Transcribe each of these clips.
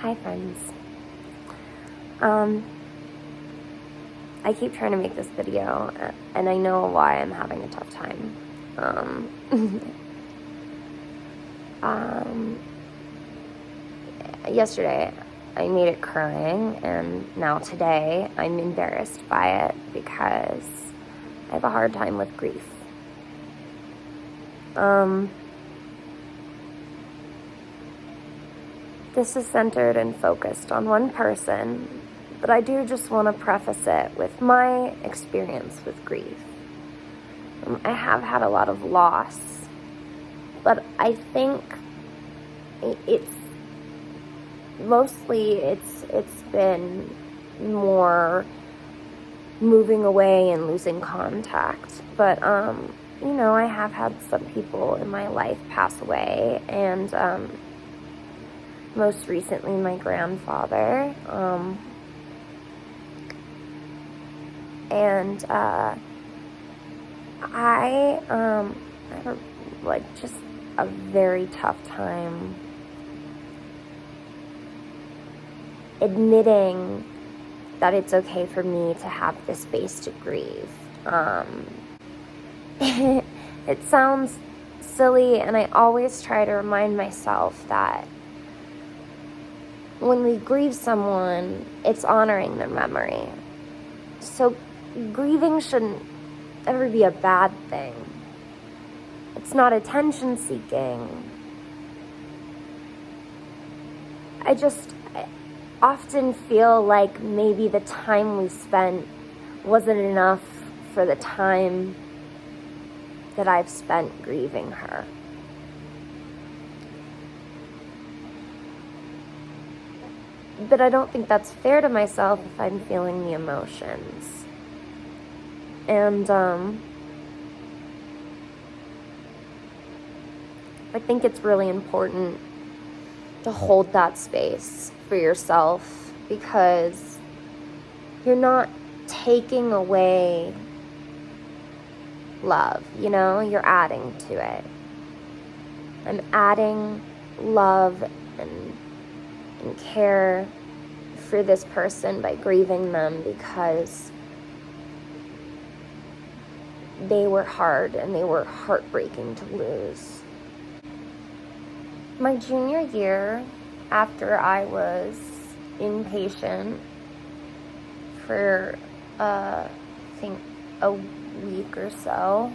Hi friends. I keep trying to make this video, and I know why I'm having a tough time. Yesterday I made it crying, and now today I'm embarrassed by it because I have a hard time with grief. This is centered and focused on one person, but I do just want to preface it with my experience with grief. I have had a lot of loss, but I think it's been more moving away and losing contact. But I have had some people in my life pass away, and most recently my grandfather, and I have just a very tough time admitting that it's okay for me to have the space to grieve. It sounds silly, and I always try to remind myself that when we grieve someone, it's honoring their memory. So grieving shouldn't ever be a bad thing. It's not attention seeking. I often feel like maybe the time we spent wasn't enough for the time that I've spent grieving her. But I don't think that's fair to myself if I'm feeling the emotions. And I think it's really important to hold that space for yourself, because you're not taking away love, you're adding to it. I'm adding love and care for this person by grieving them, because they were hard and they were heartbreaking to lose. My junior year, after I was inpatient for I think a week or so,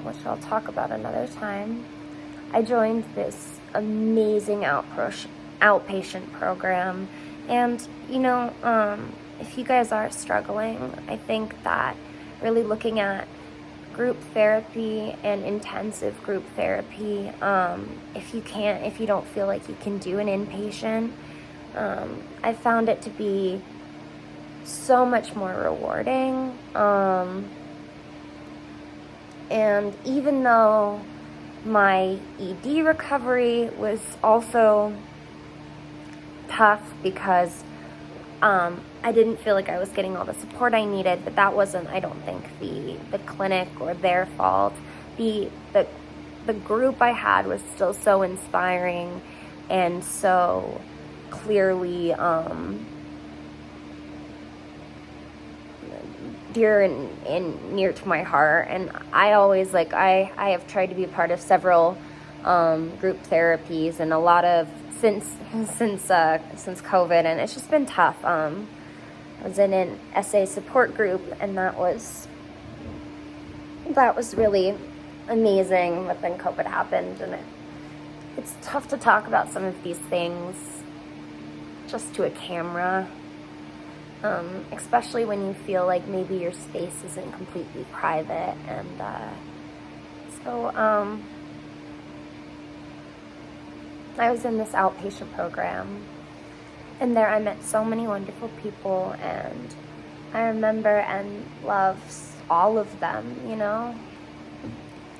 which I'll talk about another time, I joined this amazing outpatient program. And if you guys are struggling, I think that really looking at group therapy and intensive group therapy, if you don't feel like you can do an inpatient, I found it to be so much more rewarding. And even though my ED recovery was also tough because I didn't feel like I was getting all the support I needed, but that wasn't, I don't think, the clinic or their fault. The group I had was still so inspiring and so clearly dear and near to my heart. And I always I have tried to be a part of several group therapies, and a lot of since COVID, and it's just been tough. I was in an SA support group, and that was really amazing, but then COVID happened, and it's tough to talk about some of these things just to a camera, especially when you feel like maybe your space isn't completely private. And so I was in this outpatient program, and there I met so many wonderful people, and I remember and love all of them,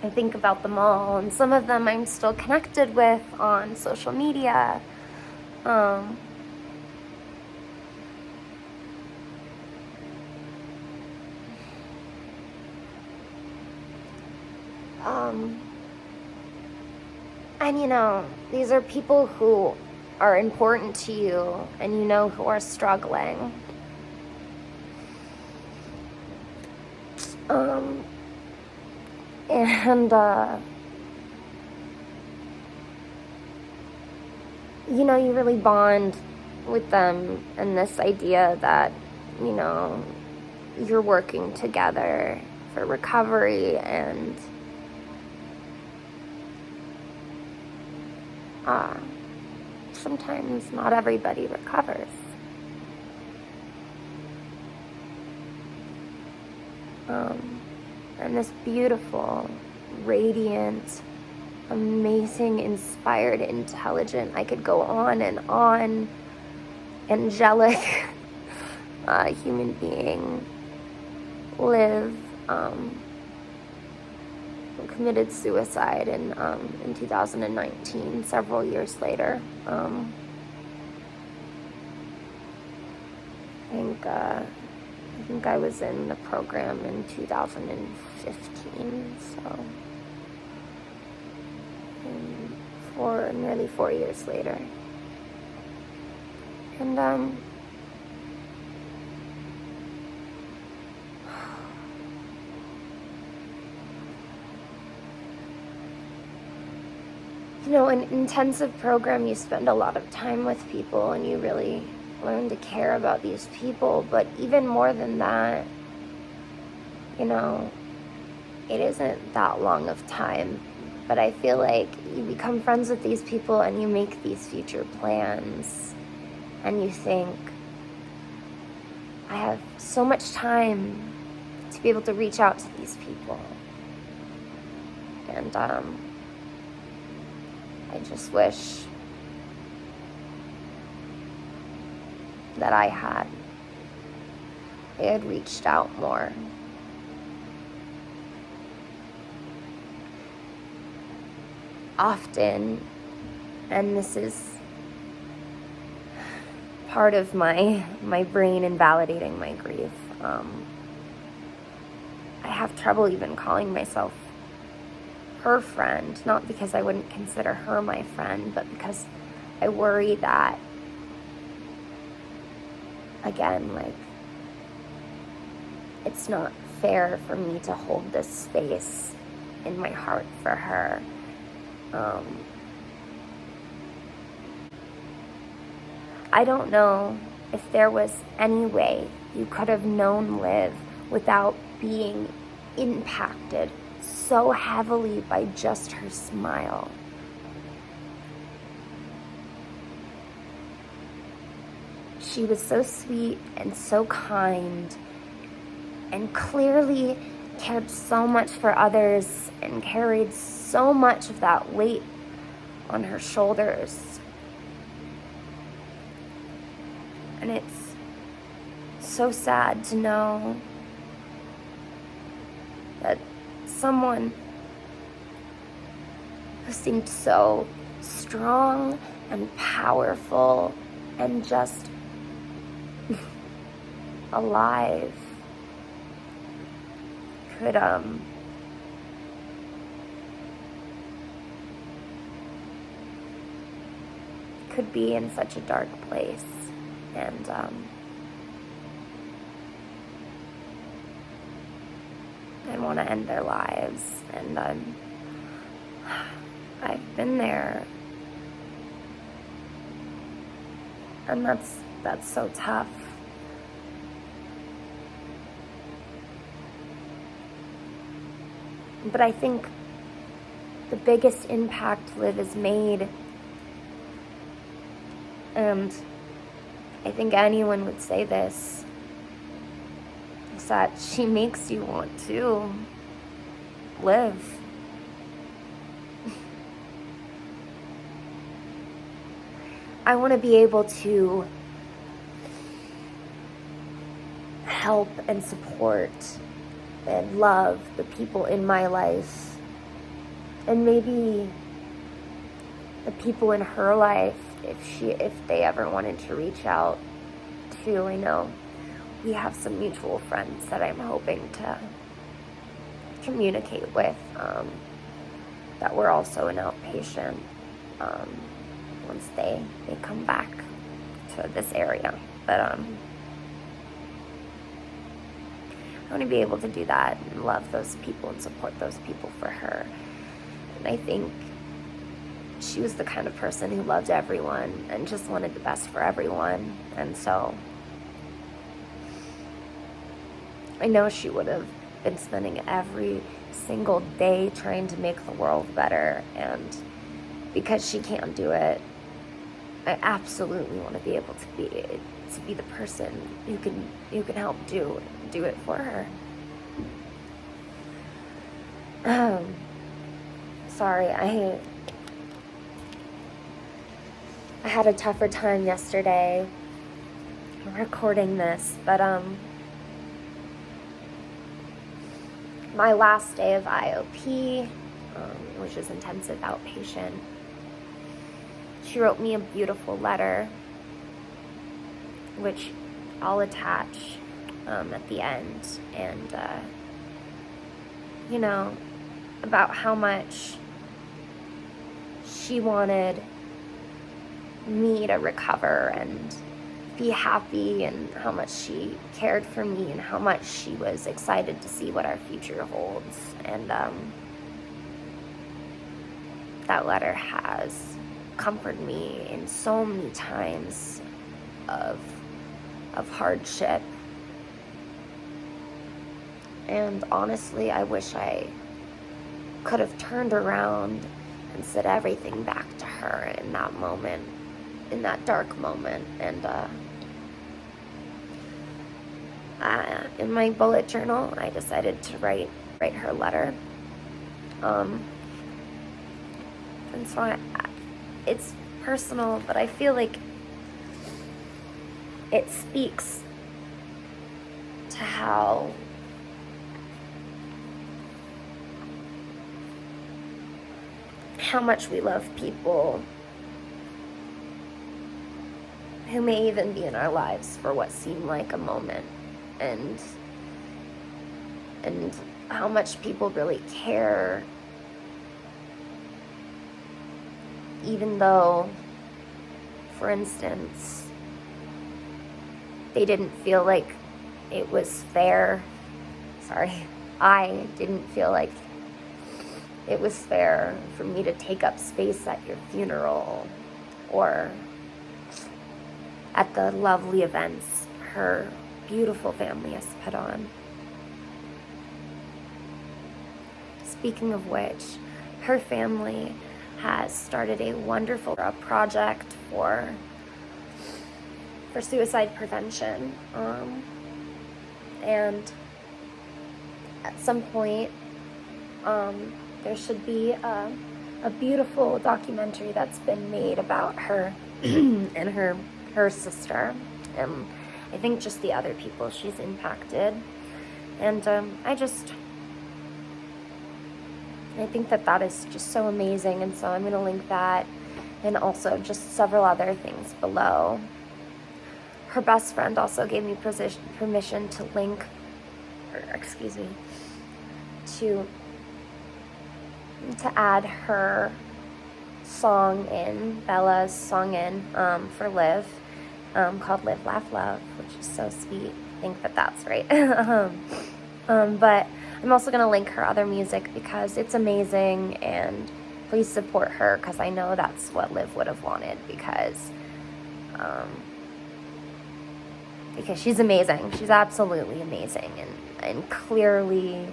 I think about them all, and some of them I'm still connected with on social media. And these are people who are important to you and you know who are struggling. And you know, you really bond with them, and this idea that, you know, you're working together for recovery, and sometimes not everybody recovers. And this beautiful, radiant, amazing, inspired, intelligent, I could go on and on, angelic human being live committed suicide in 2019, several years later. I think I was in the program in 2015, so nearly 4 years later. And you know, an intensive program, you spend a lot of time with people and you really learn to care about these people. But even more than that, you know, it isn't that long of time. But I feel like you become friends with these people and you make these future plans. And you think, I have so much time to be able to reach out to these people. And I just wish that I had reached out more. Often, and this is part of my brain invalidating my grief, I have trouble even calling myself her friend, not because I wouldn't consider her my friend, but because I worry that, again, like, it's not fair for me to hold this space in my heart for her. I don't know if there was any way you could have known Liv without being impacted so heavily by just her smile. She was so sweet and so kind and clearly cared so much for others and carried so much of that weight on her shoulders. And it's so sad to know that someone who seemed so strong and powerful and just alive could be in such a dark place. And want to end their lives. And I've been there, and that's so tough. But I think the biggest impact Liv has made, and I think anyone would say this, is that she makes you want to live. I want to be able to help and support and love the people in my life, and maybe the people in her life, if they ever wanted to reach out to. I know we have some mutual friends that I'm hoping to communicate with, that were also an outpatient, once they come back to this area. But I want to be able to do that and love those people and support those people for her. And I think she was the kind of person who loved everyone and just wanted the best for everyone. And so I know she would have been spending every single day trying to make the world better, and because she can't do it, I absolutely want to be able to be the person who can help do it for her. Sorry, I had a tougher time yesterday recording this, but my last day of IOP, which is intensive outpatient, she wrote me a beautiful letter, which I'll attach at the end, and about how much she wanted me to recover and be happy, and how much she cared for me, and how much she was excited to see what our future holds. And that letter has comforted me in so many times of hardship. And honestly, I wish I could have turned around and said everything back to her in that moment, in that dark moment. And in my bullet journal, I decided to write her a letter. And so it's personal, but I feel like it speaks to how much we love people who may even be in our lives for what seemed like a moment, and how much people really care, even though, for instance, they didn't feel like it was fair. I didn't feel like it was fair for me to take up space at your funeral or at the lovely events her beautiful family has put on. Speaking of which, her family has started a wonderful project for suicide prevention, and at some point there should be a beautiful documentary that's been made about her and her sister, and I think just the other people she's impacted. And I think that is just so amazing, and so I'm going to link that, and also just several other things below. Her best friend also gave me permission to link, to add her song in, Bella's song in, for Live, called Live, Laugh, Love, which is so sweet. I think that's right. But I'm also going to link her other music because it's amazing, and please support her, because I know that's what Liv would have wanted, because she's amazing. She's absolutely amazing, and clearly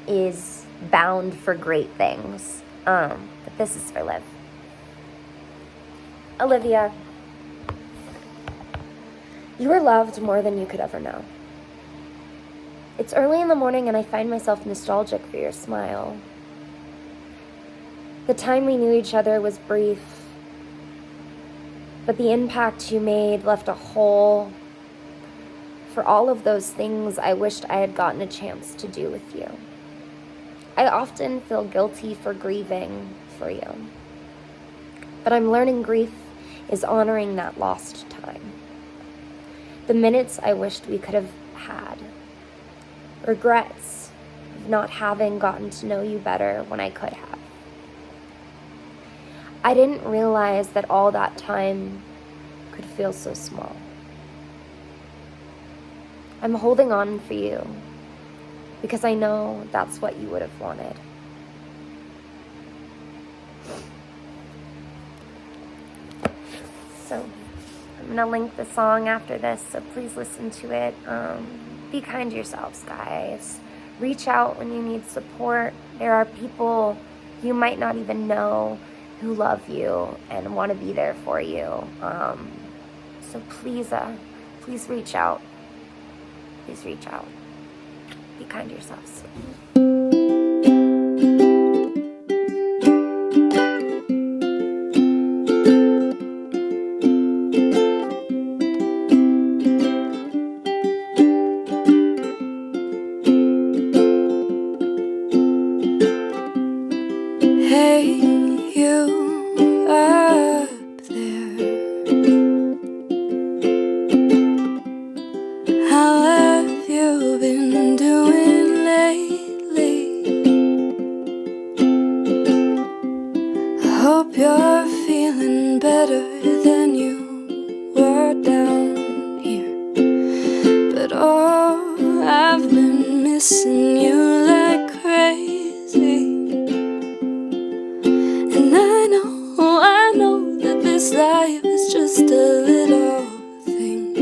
is bound for great things. But this is for Liv. Olivia, you are loved more than you could ever know. It's early in the morning and I find myself nostalgic for your smile. The time we knew each other was brief, but the impact you made left a hole for all of those things I wished I had gotten a chance to do with you. I often feel guilty for grieving for you, but I'm learning grief is honoring that lost time. The minutes I wished we could have had. Regrets of not having gotten to know you better when I could have. I didn't realize that all that time could feel so small. I'm holding on for you because I know that's what you would have wanted. So I'm gonna link the song after this, so please listen to it. Be kind to yourselves, guys. Reach out when you need support. There are people you might not even know who love you and want to be there for you. So please reach out. Please reach out. Be kind to yourselves. Hey, you up there, how have you been doing lately? I hope you're feeling better than you were down here. But oh, I've been missing you like crazy. And I know that this life is just a little thing.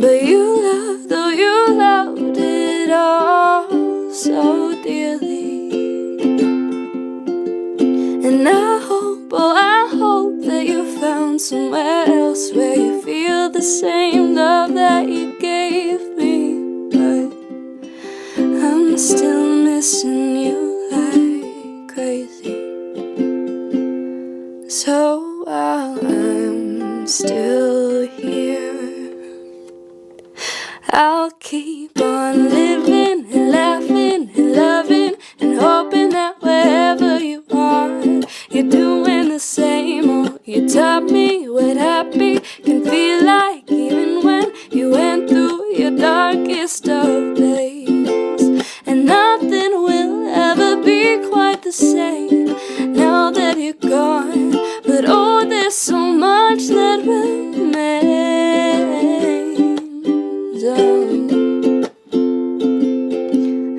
But you loved it all so dearly. And I hope that you found somewhere else where you feel the same love that you gave me. But I'm still missing you like crazy. So while I'm still here, I'll keep on living and laughing and loving and hoping that wherever you are, you're doing the same. Oh, you taught me what happy can feel like, even when you went through your darkest of days. And nothing will ever be quite the same now that you're gone. But oh, there's so much that remains.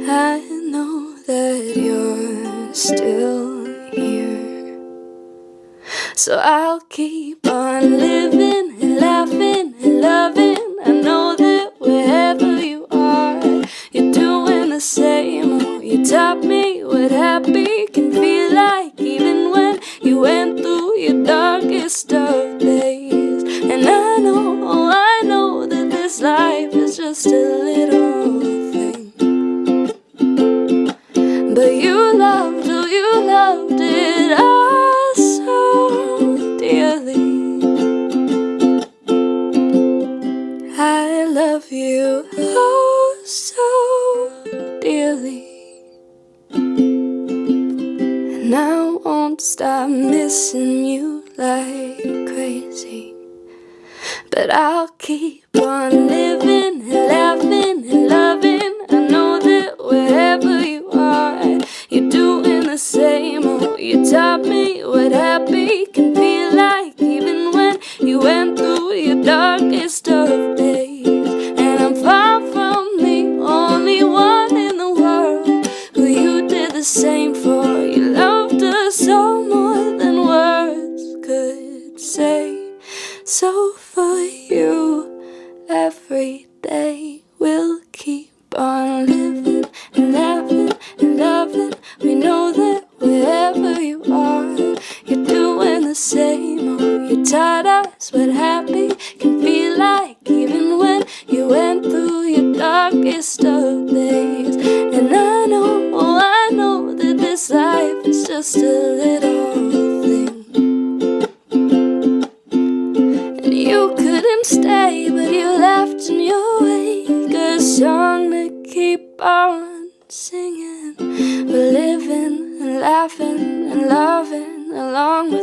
I know that you're still here, so I'll keep on living and laughing and loving. I know that wherever you are, you're doing the same. Oh, you taught me what happy can feel like, even when you went through your darkest of days. And I know that this life is just a little thing. But you loved it all so dearly. I love you oh so dearly. And I won't stop missing you like crazy. But I'll keep on living and laughing and loving. I know that wherever you are, you're doing the same. Oh, you taught me what happy can feel like, even when you went through your darkest of days. And I'm far from the only one in the world who you did the same for. You loved us so more than words could say. So for you, every day we'll keep on living and laughing and loving. We know that wherever you are, you're doing the same. Oh, you taught us what happy can feel like, even when you went through your darkest of days. And I know that this life is just a little thing. And you couldn't stay, but you left and you wake a song to keep on singing. We're living and laughing and loving along with